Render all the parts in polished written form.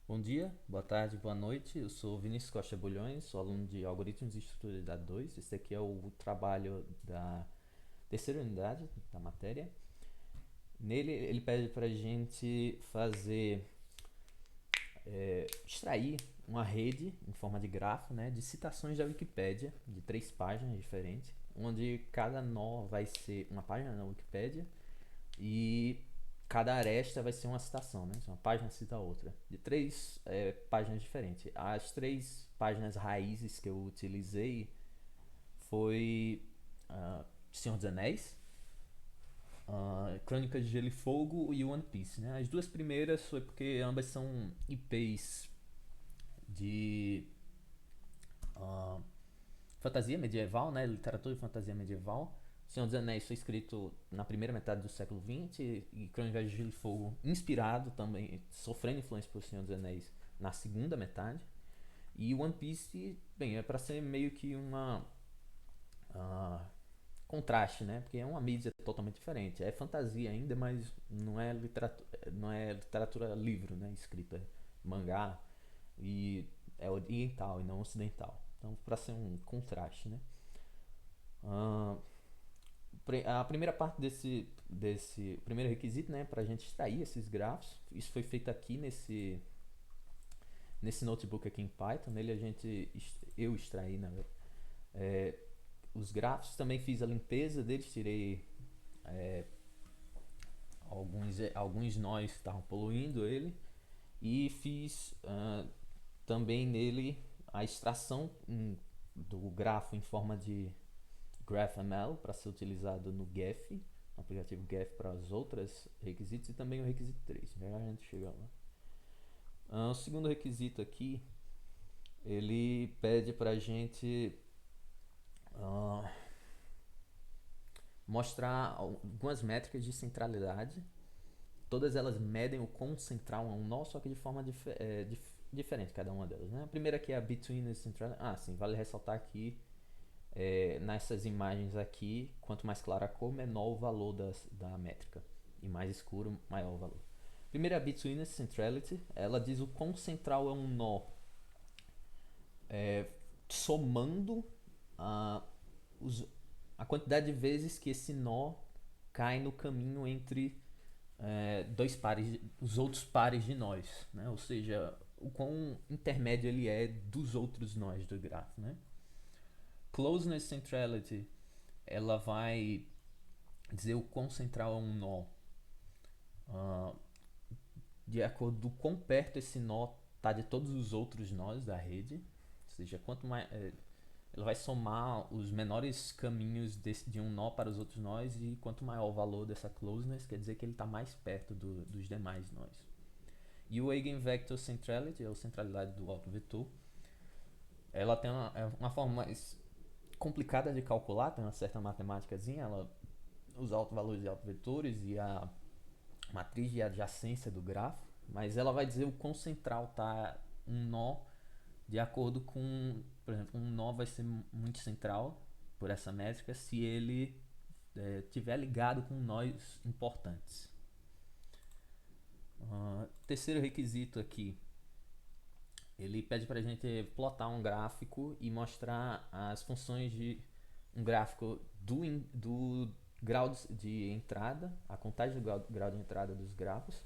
Bom dia, boa tarde, boa noite. Eu sou Vinícius Costa Bulhões, sou aluno de Algoritmos de Estruturalidade 2. Esse aqui é o trabalho da terceira unidade da matéria. Nele, ele pede para a gente extrair uma rede em forma de grafo, né, de citações da Wikipédia, de 3 páginas diferentes, onde cada nó vai ser uma página na Wikipédia e cada aresta vai ser uma citação, né? Uma página cita a outra, de 3 páginas diferentes. As 3 páginas raízes que eu utilizei foi Senhor dos Anéis, Crônicas de Gelo e Fogo e One Piece. Né? As duas primeiras foi porque ambas são IPs de uh, fantasia medieval, né? Literatura de fantasia medieval. Senhor dos Anéis foi escrito na primeira metade do século XX e Crônicas de Gelo e Fogo inspirado também, sofrendo influência por Senhor dos Anéis na segunda metade. E One Piece, bem, é para ser meio que uma uh, contraste, né? Porque é uma mídia totalmente diferente. É fantasia ainda, mas não é literatura livro, né? Escrita, mangá e é oriental e não ocidental. Então, para ser um contraste, né? Uh, a primeira parte desse primeiro requisito, né, para a gente extrair esses grafos, isso foi feito aqui nesse notebook aqui em Python. Nele eu extraí, né, os grafos, também fiz a limpeza deles, tirei alguns nós que estavam poluindo ele e fiz também nele a extração do grafo em forma de GraphML para ser utilizado no Geph, no aplicativo Geph para os outros requisitos e também o requisito 3. Já a gente chega lá. O segundo requisito aqui, ele pede para a gente uh, mostrar algumas métricas de centralidade. Todas elas medem o quão central é um nó, só que de forma diferente cada uma delas. Né? A primeira aqui é a Between Centrality. Sim, vale ressaltar que nessas imagens aqui, quanto mais clara a cor, menor o valor da métrica. E mais escuro, maior o valor. Primeiro é a Between Centrality. Ela diz o quão central é um nó somando a, os, a quantidade de vezes que esse nó cai no caminho entre os outros pares de nós, né? Ou seja, o quão intermédio ele é dos outros nós do grafo, né? Closeness centrality, ela vai dizer o quão central é um nó ah, de acordo com quão perto esse nó está de todos os outros nós da rede. Ou seja, quanto mais ela vai somar os menores caminhos de um nó para os outros nós, e quanto maior o valor dessa closeness, quer dizer que ele está mais perto dos demais nós. E o Eigenvector Centrality, ou centralidade do autovetor, ela tem uma forma mais complicada de calcular, tem uma certa matemáticazinha, ela usa autovalores de autovetores e a matriz de adjacência do grafo, mas ela vai dizer o quão central está um nó de acordo com, por exemplo, um nó vai ser muito central por essa métrica se ele tiver ligado com nós importantes. Terceiro requisito aqui, ele pede para a gente plotar um gráfico e mostrar as funções de um gráfico do grau de entrada, a contagem do grau de entrada dos grafos,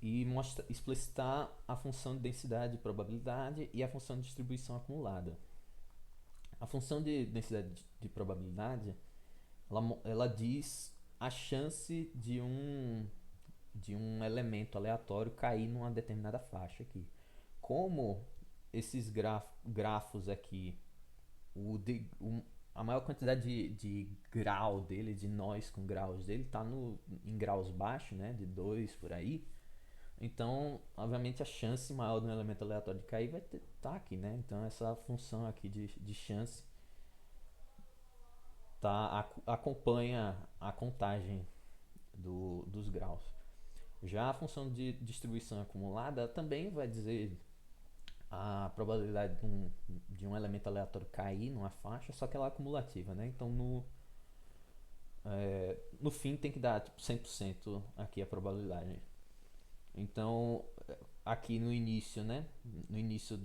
e explicitar a função de densidade e probabilidade e a função de distribuição acumulada. A função de densidade de probabilidade, ela diz a chance de um elemento aleatório cair numa determinada faixa aqui. Como esses grafos aqui, a maior quantidade de grau dele, de nós com graus dele, está em graus baixos, né, de 2 por aí. Então, obviamente, a chance maior de um elemento aleatório de cair vai estar aqui, né? Então, essa função aqui de chance acompanha a contagem dos graus. Já a função de distribuição acumulada também vai dizer a probabilidade de um elemento aleatório cair numa faixa, só que ela é acumulativa, né? Então no fim tem que dar tipo 100% aqui a probabilidade. Então aqui no início, né? No início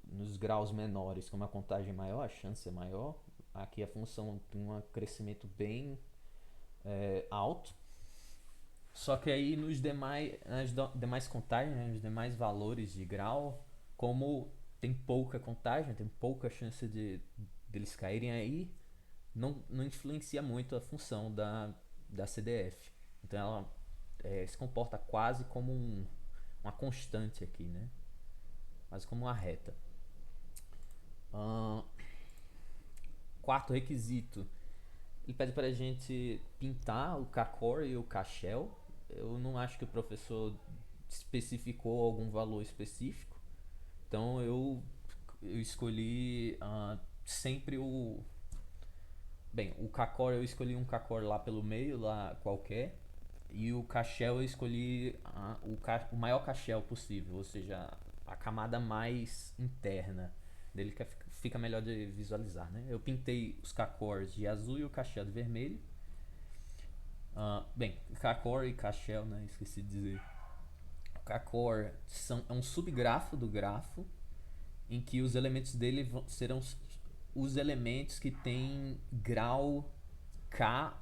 nos graus menores, como a contagem é maior, a chance é maior. Aqui a função tem um crescimento bem alto. Só que aí nas demais contagens, né, nos demais valores de grau, como tem pouca contagem, tem pouca chance de deles caírem aí, não influencia muito a função da CDF. Então ela se comporta quase como uma constante aqui, né? Quase como uma reta. Ahn, Quarto requisito, ele pede para a gente pintar o K-Core e o K-Shell. Eu não acho que o professor especificou algum valor específico, então eu escolhi sempre o. Bem, o K-Core eu escolhi um K-Core lá pelo meio, lá qualquer, e o K-Shell eu escolhi o maior K-Shell possível, ou seja, a camada mais interna dele que fica melhor de visualizar, né? Eu pintei os K-Cores de azul e o K-Shell de vermelho. Bem, K-Core e K-Shell, né? Esqueci de dizer. O K-Core é um subgrafo do grafo em que os elementos dele serão os elementos que têm grau K,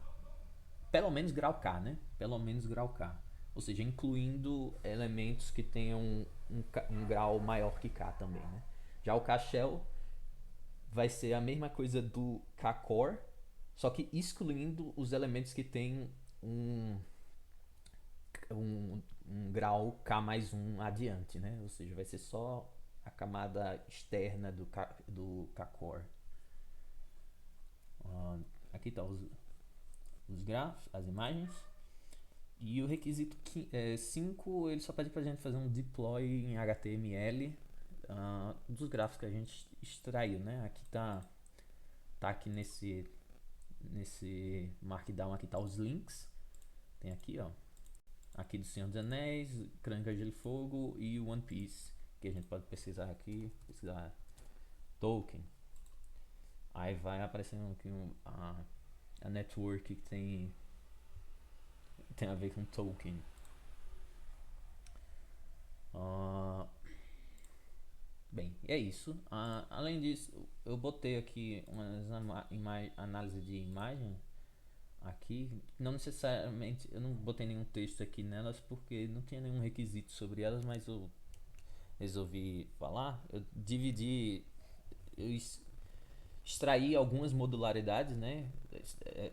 pelo menos grau K, né? Pelo menos grau K. Ou seja, incluindo elementos que tenham um grau maior que K também, né? Já o K-Shell vai ser a mesma coisa do K-Core, só que excluindo os elementos que têm um, um grau K mais um adiante, né? Ou seja, vai ser só a camada externa do K-Core. Aqui tá os gráficos, as imagens. E o requisito 5, ele só pede pra gente fazer um deploy em HTML dos gráficos que a gente extraiu, né? Aqui tá aqui nesse Markdown, aqui tá os links. Tem aqui, ó. Aqui do Senhor dos Anéis, Crônica de Gelo e Fogo e One Piece, que a gente pode pesquisar aqui, pesquisar Tolkien. Aí vai aparecendo aqui a network que tem a ver com Tolkien. Uh, Bem, é isso. Além disso, eu botei aqui umas análise de imagem aqui. Não necessariamente, eu não botei nenhum texto aqui nelas porque não tinha nenhum requisito sobre elas, mas eu resolvi falar. Eu dividi, eu extraí algumas modularidades, né?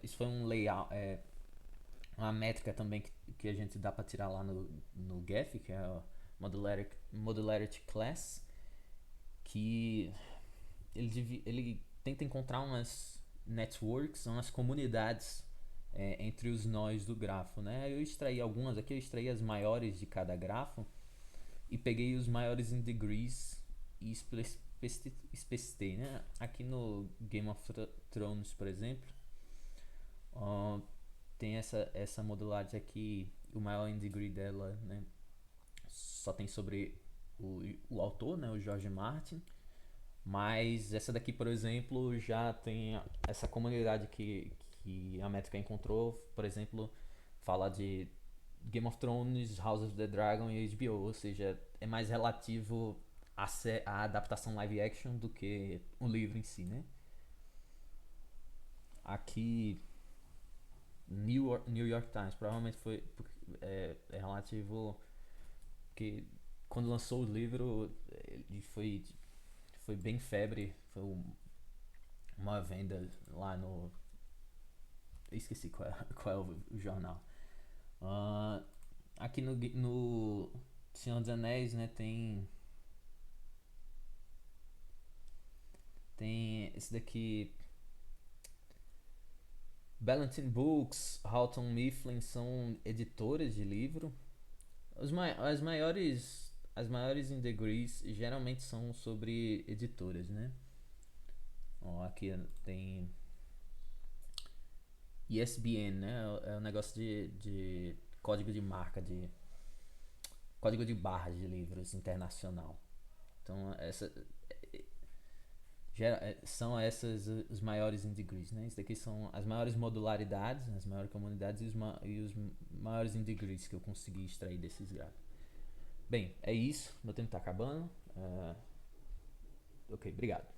Isso foi um layout, uma métrica também que a gente dá para tirar lá no Geth, que é a Modularity Class, que ele tenta encontrar umas networks, umas comunidades entre os nós do grafo, né? Eu extraí algumas aqui, eu extraí as maiores de cada grafo e peguei os maiores em degrees e especifiquei, né? Aqui no Game of Thrones, por exemplo, uh, tem essa modularidade aqui, o maior em degree dela, né? Só tem sobre o autor, né? O George Martin. Mas essa daqui, por exemplo, já tem essa comunidade que a métrica encontrou, por exemplo, fala de Game of Thrones, House of the Dragon e HBO, ou seja, é mais relativo à adaptação live action do que o livro em si, né? Aqui, New York Times, provavelmente é relativo porque quando lançou o livro ele foi bem febre, foi uma venda lá no. Esqueci qual é o jornal. Uh, Aqui no Senhor dos Anéis, né, tem esse daqui. Ballantine Books, Houghton Mifflin são editoras de livro. As maiores in degrees geralmente são sobre editoras, né? Ó, aqui tem ISBN, né? É o negócio de código de marca, de código de barras de livros internacional. Então, são essas os maiores in degrees, né? Isso daqui são as maiores modularidades, as maiores comunidades e os maiores in degrees que eu consegui extrair desses gráficos. Bem, é isso. Meu tempo tá acabando. Ok, obrigado.